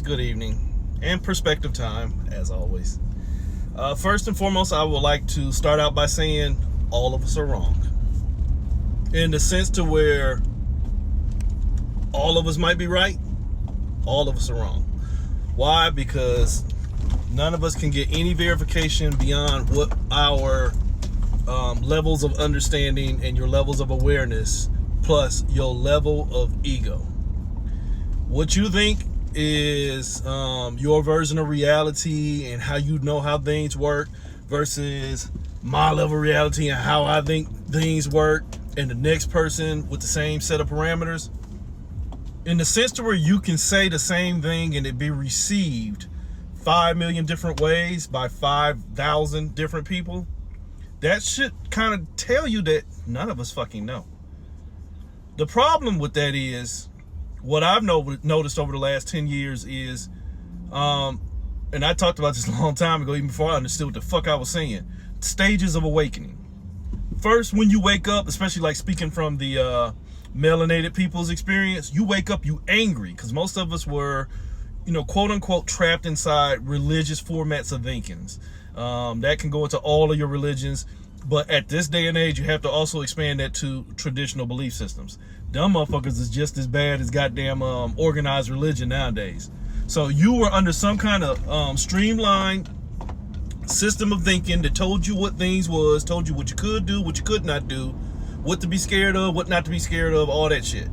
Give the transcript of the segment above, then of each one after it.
good evening, and perspective time, as always. First and foremost, I would like to start out by saying all of us are wrong. In the sense to where all of us might be right, all of us are wrong. Why? Because none of us can get any verification beyond what our levels of understanding and your levels of awareness plus your level of ego. What you think is your version of reality and how you know how things work versus my level of reality and how I think things work, and the next person with the same set of parameters. In the sense to where you can say the same thing and it be received 5 million different ways by 5,000 different people, that should kind of tell you that none of us fucking know. The problem with that is, what I've noticed over the last 10 years is, and I talked about this a long time ago, even before I understood what the fuck I was saying, stages of awakening. First, when you wake up, especially like speaking from the melanated people's experience, you wake up, you angry, because most of us were, quote unquote, trapped inside religious formats of thinkings. That can go into all of your religions, but at this day and age, you have to also expand that to traditional belief systems. Dumb motherfuckers is just as bad as goddamn organized religion nowadays. So you were under some kind of streamlined system of thinking that told you what things was, told you what you could do, what you could not do, what to be scared of, what not to be scared of, all that shit.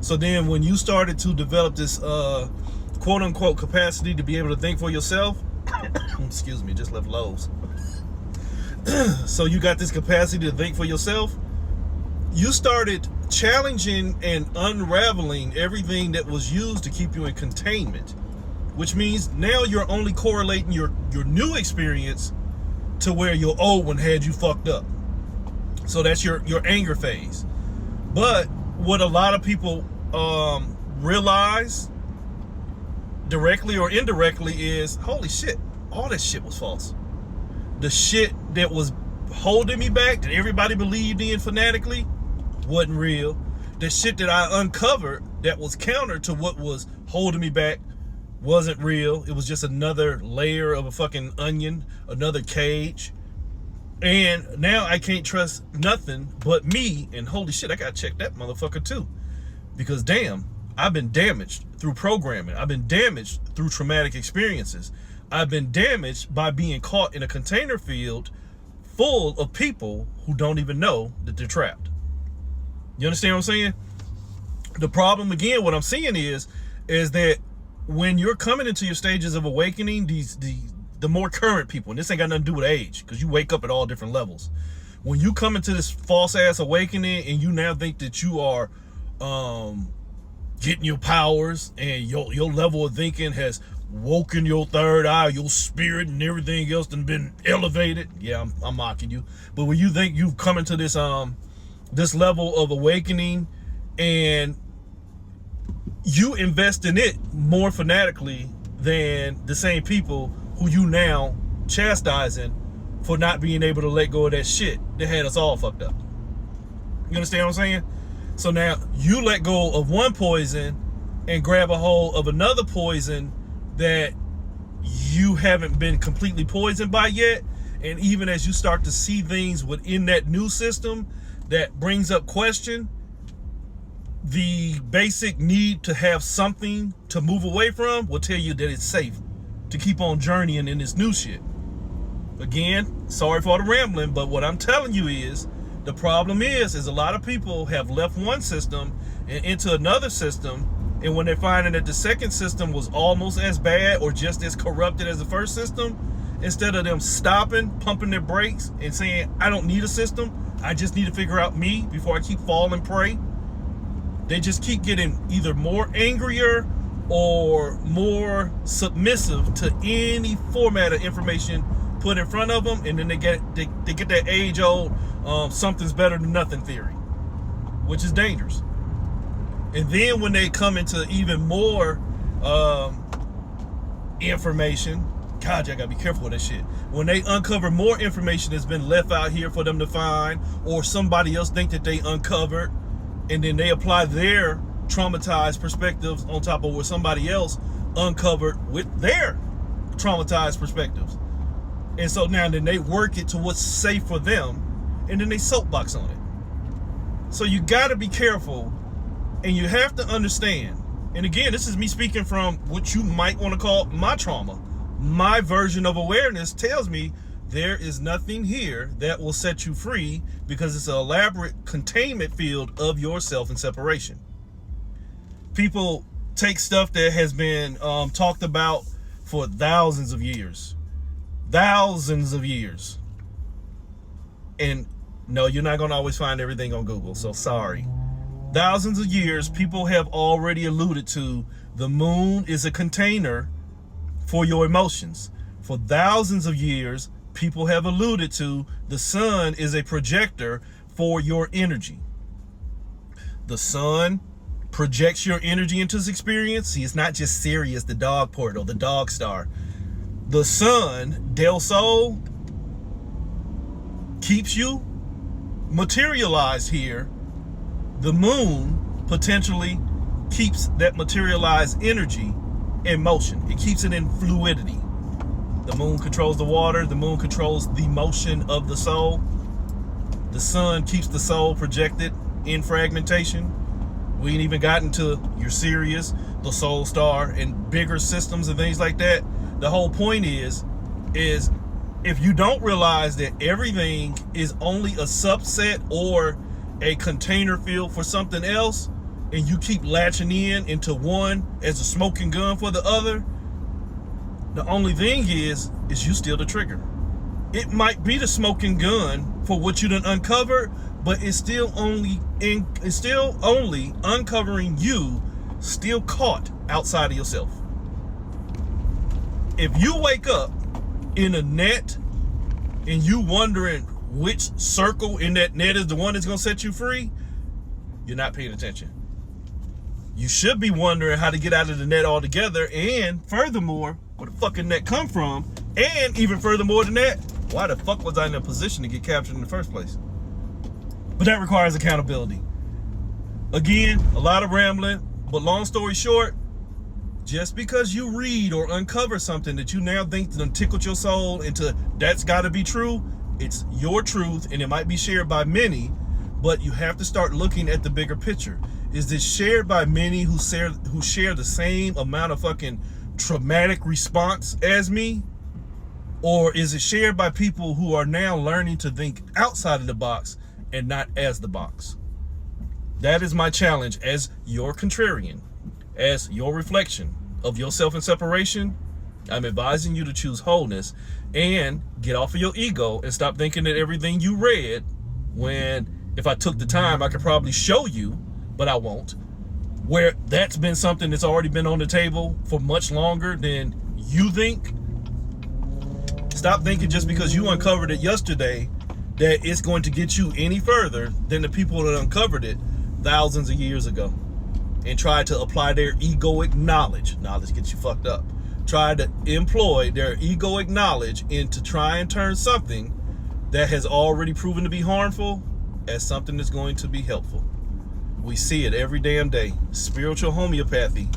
So then when you started to develop this quote unquote capacity to be able to think for yourself, excuse me, just left Lowe's. So you got this capacity to think for yourself, you started challenging and unraveling everything that was used to keep you in containment, which means now you're only correlating your new experience to where your old one had you fucked up. So that's your anger phase. But what a lot of people realize directly or indirectly is, holy shit, all that shit was false. The shit that was holding me back, that everybody believed in fanatically, wasn't real. The shit that I uncovered that was counter to what was holding me back wasn't real. It was just another layer of a fucking onion, another cage. And now I can't trust nothing but me, and holy shit, I gotta check that motherfucker too. Because damn, I've been damaged through programming. I've been damaged through traumatic experiences. I've been damaged by being caught in a container field full of people who don't even know that they're trapped. You understand what I'm saying? The problem, again, what I'm seeing is that when you're coming into your stages of awakening, the more current people, and this ain't got nothing to do with age, because you wake up at all different levels. When you come into this false ass awakening and you now think that you are getting your powers and your level of thinking has woken your third eye, your spirit and everything else and been elevated. Yeah, I'm mocking you. But when you think you've come into this this level of awakening and you invest in it more fanatically than the same people who you now chastising for not being able to let go of that shit that had us all fucked up. You understand what I'm saying? So now you let go of one poison and grab a hold of another poison that you haven't been completely poisoned by yet. And even as you start to see things within that new system that brings up question, the basic need to have something to move away from will tell you that it's safe to keep on journeying in this new shit. Again, sorry for the rambling, but what I'm telling you is, the problem is a lot of people have left one system and into another system, and when they're finding that the second system was almost as bad or just as corrupted as the first system, instead of them stopping, pumping their brakes and saying, I don't need a system, I just need to figure out me before I keep falling prey, they just keep getting either more angrier or more submissive to any format of information put in front of them, and then they get that age-old something's better than nothing theory, which is dangerous. And then when they come into even more information, God, you gotta be careful with that shit. When they uncover more information that's been left out here for them to find, or somebody else think that they uncovered, and then they apply their traumatized perspectives on top of what somebody else uncovered with their traumatized perspectives. And so now then they work it to what's safe for them, and then they soapbox on it. So you got to be careful, and you have to understand. And again, this is me speaking from what you might want to call my trauma. My version of awareness tells me there is nothing here that will set you free, because it's an elaborate containment field of yourself and separation. People take stuff that has been talked about for thousands of years. And no, you're not going to always find everything on Google, so sorry. Thousands of years, people have already alluded to the moon is a container for your emotions. For thousands of years, people have alluded to the sun is a projector for your energy. The sun projects your energy into this experience. See, it's not just Sirius, the dog portal, the dog star. The sun, Del Sol, keeps you materialized here. The moon potentially keeps that materialized energy in motion. It keeps it in fluidity. The moon controls the water. The moon controls the motion of the soul. The sun keeps the soul projected in fragmentation. We ain't even gotten to your Sirius, the soul star, and bigger systems and things like that. The whole point is if you don't realize that everything is only a subset or a container field for something else, and you keep latching into one as a smoking gun for the other, the only thing is you still the trigger. It might be the smoking gun for what you done uncovered, but it's still only uncovering you, still caught outside of yourself. If you wake up in a net and you wondering which circle in that net is the one that's gonna set you free, you're not paying attention. You should be wondering how to get out of the net altogether, and furthermore, where the fucking net come from, and even furthermore than that, why the fuck was I in a position to get captured in the first place? But that requires accountability. Again, a lot of rambling, but long story short, just because you read or uncover something that you now think done tickled your soul into that's gotta be true, it's your truth, and it might be shared by many, but you have to start looking at the bigger picture. Is this shared by many who share the same amount of fucking traumatic response as me? Or is it shared by people who are now learning to think outside of the box and not as the box? That is my challenge as your contrarian, as your reflection of yourself and separation. I'm advising you to choose wholeness and get off of your ego and stop thinking that everything you read, when if I took the time, I could probably show you, but I won't, where that's been something that's already been on the table for much longer than you think. Stop thinking just because you uncovered it yesterday that it's going to get you any further than the people that uncovered it thousands of years ago and tried to apply their egoic knowledge. Knowledge gets you fucked up. Try to employ their egoic knowledge into try and turn something that has already proven to be harmful as something that's going to be helpful. We see it every damn day. Spiritual homeopathy.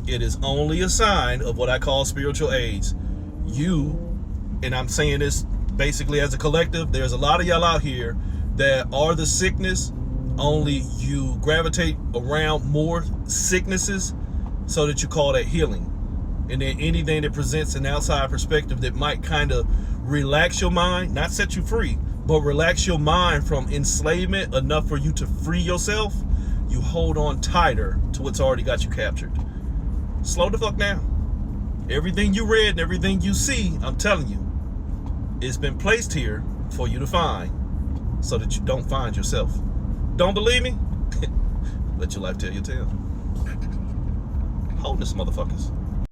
It is only a sign of what I call spiritual AIDS. You, and I'm saying this basically as a collective, there's a lot of y'all out here that are the sickness, only you gravitate around more sicknesses so that you call that healing. And then anything that presents an outside perspective that might kind of relax your mind, not set you free, but relax your mind from enslavement enough for you to free yourself, you hold on tighter to what's already got you captured. Slow the fuck down. Everything you read and everything you see, I'm telling you, it's been placed here for you to find so that you don't find yourself. Don't believe me? Let your life tell your tale. Hold this, motherfuckers.